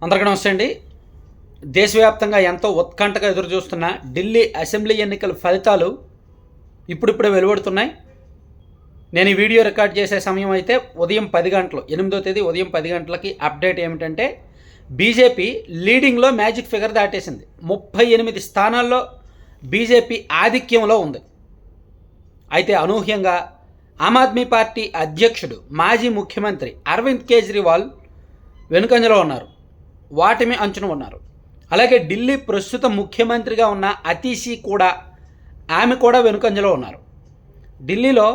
అందరికీ నమస్తే అండి. దేశవ్యాప్తంగా ఎంతో ఉత్కంఠగా ఎదురుచూస్తున్న ఢిల్లీ అసెంబ్లీ ఎన్నికల ఫలితాలు ఇప్పుడిప్పుడే వెలువడుతున్నాయి. నేను ఈ వీడియో రికార్డ్ చేసే సమయం అయితే ఉదయం 10 గంటలు 8వ తేదీ ఉదయం 10 గంటలకి అప్డేట్ ఏమిటంటే బీజేపీ లీడింగ్లో మ్యాజిక్ ఫిగర్ దాటేసింది. 38 స్థానాల్లో బీజేపీ ఆధిక్యంలో ఉంది. అయితే అనూహ్యంగా ఆమ్ ఆద్మీ పార్టీ అధ్యక్షుడు మాజీ ముఖ్యమంత్రి అరవింద్ కేజ్రీవాల్ వెనుకంజలో ఉన్నారు, వాటిమి అంచున ఉన్నారు. అలాగే ఢిల్లీ ప్రస్తుత ముఖ్యమంత్రిగా ఉన్న అతీషీ కూడా ఆమె కూడా వెనుకంజలో ఉన్నారు. ఢిల్లీలో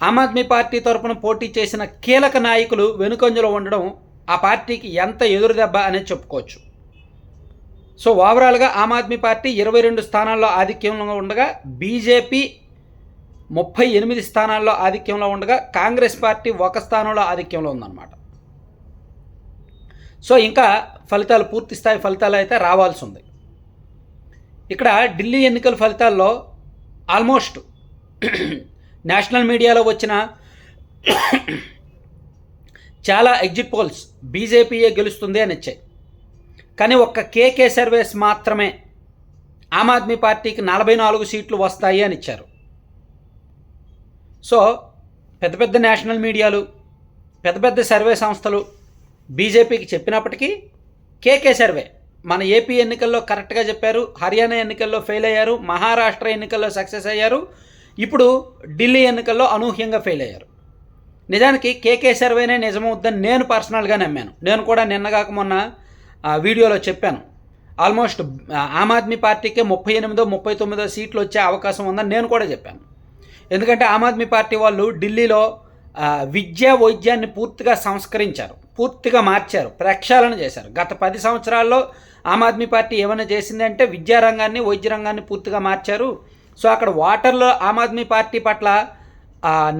ఆమ్ ఆద్మీ పార్టీ తరఫున పోటీ చేసిన కీలక నాయకులు వెనుకంజలో ఉండడం ఆ పార్టీకి ఎంత ఎదురుదెబ్బ అనేది చెప్పుకోవచ్చు. సో ఓవరాల్గా ఆమ్ ఆద్మీ పార్టీ 22 స్థానాల్లో ఆధిక్యంలో ఉండగా బీజేపీ 38 స్థానాల్లో ఆధిక్యంలో ఉండగా కాంగ్రెస్ పార్టీ 1 స్థానంలో ఆధిక్యంలో ఉందన్నమాట. సో ఇంకా ఫలితాలు పూర్తి స్థాయి ఫలితాలు అయితే రావాల్సి ఉంది. ఇక్కడ ఢిల్లీ ఎన్నికల ఫలితాల్లో ఆల్మోస్ట్ నేషనల్ మీడియాలో వచ్చిన చాలా ఎగ్జిట్ పోల్స్ బీజేపీయే గెలుస్తుంది అని ఇచ్చాయి. కానీ ఒక్క కేకే సర్వేస్ మాత్రమే ఆమ్ ఆద్మీ పార్టీకి 44 సీట్లు వస్తాయి అని ఇచ్చారు. సో పెద్ద పెద్ద నేషనల్ మీడియాలు, పెద్ద పెద్ద సర్వే సంస్థలు బీజేపీకి చెప్పినప్పటికీ కేకే సర్వే మన ఏపీ ఎన్నికల్లో కరెక్ట్గా చెప్పారు, హర్యానా ఎన్నికల్లో ఫెయిల్ అయ్యారు, మహారాష్ట్ర ఎన్నికల్లో సక్సెస్ అయ్యారు, ఇప్పుడు ఢిల్లీ ఎన్నికల్లో అనూహ్యంగా ఫెయిల్ అయ్యారు. నిజానికి కేకే సర్వేనే నిజమవుద్దని నేను పర్సనల్గా నమ్మాను. నేను కూడా నిన్నగాక మొన్న వీడియోలో చెప్పాను. ఆల్మోస్ట్ ఆమ్ ఆద్మీ పార్టీకే 38-39 సీట్లు వచ్చే అవకాశం ఉందని నేను కూడా చెప్పాను. ఎందుకంటే ఆమ్ ఆద్మీ పార్టీ వాళ్ళు ఢిల్లీలో విద్యా వైద్యాన్ని పూర్తిగా సంస్కరించారు, పూర్తిగా మార్చారు, ప్రక్షాళన చేశారు. గత 10 సంవత్సరాల్లో ఆమ్ ఆద్మీ పార్టీ ఏమైనా చేసింది అంటే విద్యారంగాన్ని, వైద్య రంగాన్ని పూర్తిగా మార్చారు. సో అక్కడ ఓటర్లో ఆమ్ ఆద్మీ పార్టీ పట్ల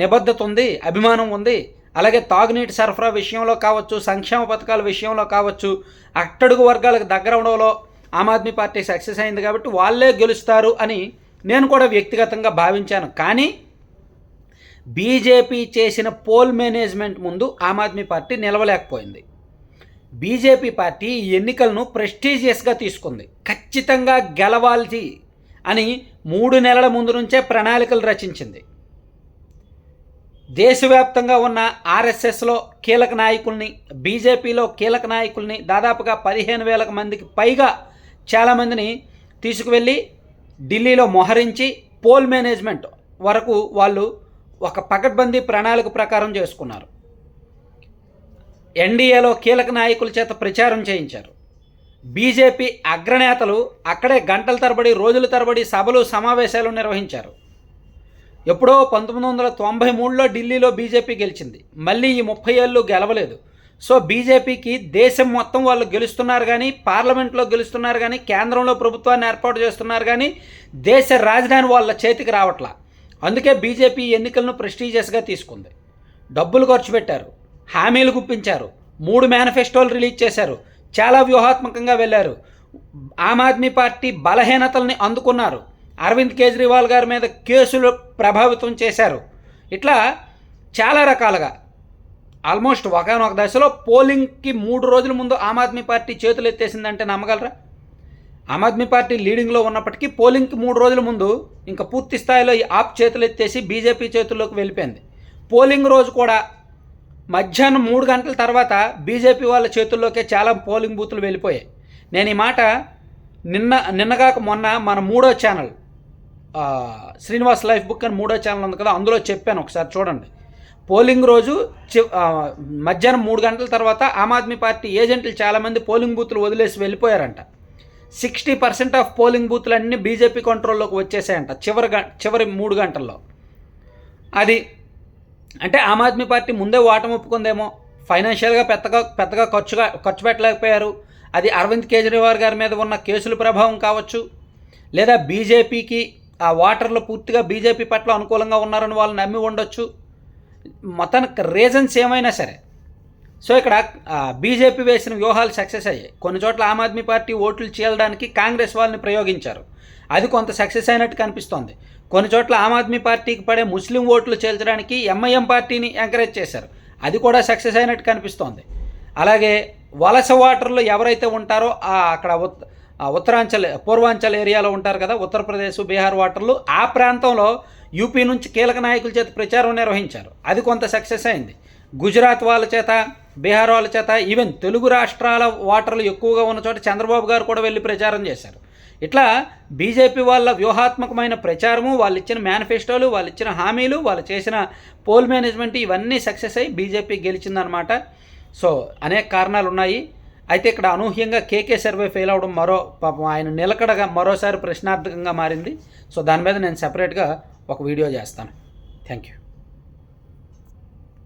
నిబద్ధత ఉంది, అభిమానం ఉంది. అలాగే తాగునీటి సరఫరా విషయంలో కావచ్చు, సంక్షేమ పథకాల విషయంలో కావచ్చు, అట్టడుగు వర్గాలకు దగ్గర అవడంలో ఆమ్ ఆద్మీ పార్టీ సక్సెస్ అయింది కాబట్టి వాళ్ళే గెలుస్తారు అని నేను కూడా వ్యక్తిగతంగా భావించాను. కానీ బీజేపీ చేసిన పోల్ మేనేజ్మెంట్ ముందు Aam Aadmi party నిలవలేకపోయింది. BJP party ఈ ఎన్నికలను ప్రెస్టీజియస్గా తీసుకుంది. ఖచ్చితంగా గెలవాల్సి అని 3 నెలల ముందు నుంచే ప్రణాళికలు రచించింది. దేశవ్యాప్తంగా ఉన్న ఆర్ఎస్ఎస్లో కీలక నాయకుల్ని, బీజేపీలో కీలక నాయకుల్ని దాదాపుగా 15,000 మందికి పైగా చాలామందిని తీసుకువెళ్ళి ఢిల్లీలో మోహరించి పోల్ మేనేజ్మెంట్ వరకు వాళ్ళు ఒక పకడ్బందీ ప్రణాళిక ప్రకారం చేసుకున్నారు. ఎన్డీఏలో కీలక నాయకుల చేత ప్రచారం చేయించారు. బీజేపీ అగ్రనేతలు అక్కడే గంటల తరబడి, రోజుల తరబడి సభలు, సమావేశాలు నిర్వహించారు. ఎప్పుడో 1993లో ఢిల్లీలో బీజేపీ గెలిచింది. మళ్ళీ ఈ 30 ఏళ్ళు గెలవలేదు. సో బీజేపీకి దేశం మొత్తం వాళ్ళు గెలుస్తున్నారు కానీ, పార్లమెంట్లో గెలుస్తున్నారు కానీ, కేంద్రంలో ప్రభుత్వాన్ని ఏర్పాటు చేస్తున్నారు కానీ దేశ రాజధాని వాళ్ళ చేతికి రావట్లా. అందుకే బీజేపీ ఎన్నికలను ప్రెస్టీజియస్గా తీసుకుంది. డబ్బులు ఖర్చు పెట్టారు, హామీలు గుప్పించారు, 3 మేనిఫెస్టోలు రిలీజ్ చేశారు, చాలా వ్యూహాత్మకంగా వెళ్ళారు. ఆమ్ ఆద్మీ పార్టీ బలహీనతల్ని అందుకున్నారు. అరవింద్ కేజ్రీవాల్ గారి మీద కేసులు ప్రభావితం చేశారు. ఇట్లా చాలా రకాలుగా ఆల్మోస్ట్ ఒకనొక దశలో పోలింగ్కి 3 రోజుల ముందు ఆమ్ ఆద్మీ పార్టీ చేతులు ఎత్తేసిందంటే నమ్మగలరా? ఆమ్ ఆద్మీ పార్టీ లీడింగ్లో ఉన్నప్పటికీ పోలింగ్కి 3 రోజుల ముందు ఇంకా పూర్తి స్థాయిలో ఈ ఆప్ చేతులు ఎత్తేసి బీజేపీ చేతుల్లోకి వెళ్ళిపోయింది. పోలింగ్ రోజు కూడా మధ్యాహ్నం 3 గంటల తర్వాత బీజేపీ వాళ్ళ చేతుల్లోకే చాలా పోలింగ్ బూతులు వెళ్ళిపోయాయి. నేను ఈ మాట నిన్నగాక మొన్న మన 3వ ఛానల్ శ్రీనివాస్ లైఫ్ బుక్ అని 3వ ఛానల్ ఉంది కదా, అందులో చెప్పాను, ఒకసారి చూడండి. పోలింగ్ రోజు మధ్యాహ్నం 3 గంటల తర్వాత ఆమ్ ఆద్మీ పార్టీ ఏజెంట్లు చాలామంది పోలింగ్ బూతులు వదిలేసి వెళ్ళిపోయారంట. 60% ఆఫ్ పోలింగ్ బూతులన్నీ బీజేపీ కంట్రోల్లోకి వచ్చేసాయంట చివరి 3 గంటల్లో. అది అంటే ఆమ్ ఆద్మీ పార్టీ ముందే ఓటమి ఒప్పుకుందేమో, ఫైనాన్షియల్గా పెద్దగా ఖర్చు పెట్టలేకపోయారు. అది అరవింద్ కేజ్రీవాల్ గారి మీద ఉన్న కేసుల ప్రభావం కావచ్చు, లేదా బీజేపీకి ఆ ఓటర్లు పూర్తిగా బీజేపీ పట్ల అనుకూలంగా ఉన్నారని వాళ్ళు నమ్మి ఉండొచ్చు. మొత్తానికి రీజన్స్ ఏమైనా సరే, సో ఇక్కడ బీజేపీ వేసిన వ్యూహాలు సక్సెస్ అయ్యాయి. కొన్ని చోట్ల ఆమ్ ఆద్మీ పార్టీ ఓట్లు చీలడానికి కాంగ్రెస్ వాళ్ళని ప్రయోగించారు, అది కొంత సక్సెస్ అయినట్టు కనిపిస్తోంది. కొన్ని చోట్ల ఆమ్ ఆద్మీ పార్టీకి పడే ముస్లిం ఓట్లు చేల్చడానికి ఎంఐఎం పార్టీని ఎంకరేజ్ చేశారు, అది కూడా సక్సెస్ అయినట్టు కనిపిస్తోంది. అలాగే వలస ఓటర్లు ఎవరైతే ఉంటారో అక్కడ పూర్వాంచల్ ఏరియాలో ఉంటారు కదా, ఉత్తరప్రదేశ్ బీహార్ ఓటర్లు, ఆ ప్రాంతంలో యూపీ నుంచి కీలక నాయకుల చేత ప్రచారం నిర్వహించారు. అది కొంత సక్సెస్ అయింది. గుజరాత్ వాళ్ళ చేత, బీహార్ వాళ్ళ చేత, ఈవెన్ తెలుగు రాష్ట్రాల ఓటర్లు ఎక్కువగా ఉన్న చోట చంద్రబాబు గారు కూడా వెళ్ళి ప్రచారం చేశారు. ఇట్లా బీజేపీ వాళ్ళ వ్యూహాత్మకమైన ప్రచారము, వాళ్ళు ఇచ్చిన మేనిఫెస్టోలు, వాళ్ళు ఇచ్చిన హామీలు, వాళ్ళు చేసిన పోల్ మేనేజ్మెంట్ ఇవన్నీ సక్సెస్ అయ్యి బీజేపీ గెలిచిందనమాట. సో అనేక కారణాలు ఉన్నాయి. అయితే ఇక్కడ అనూహ్యంగా కేకే సర్వే ఫెయిల్ అవడం పాపం ఆయన నిలకడగా మరోసారి ప్రశ్నార్థకంగా మారింది. సో దాని మీద నేను సెపరేట్గా ఒక వీడియో చేస్తాను. Thank you.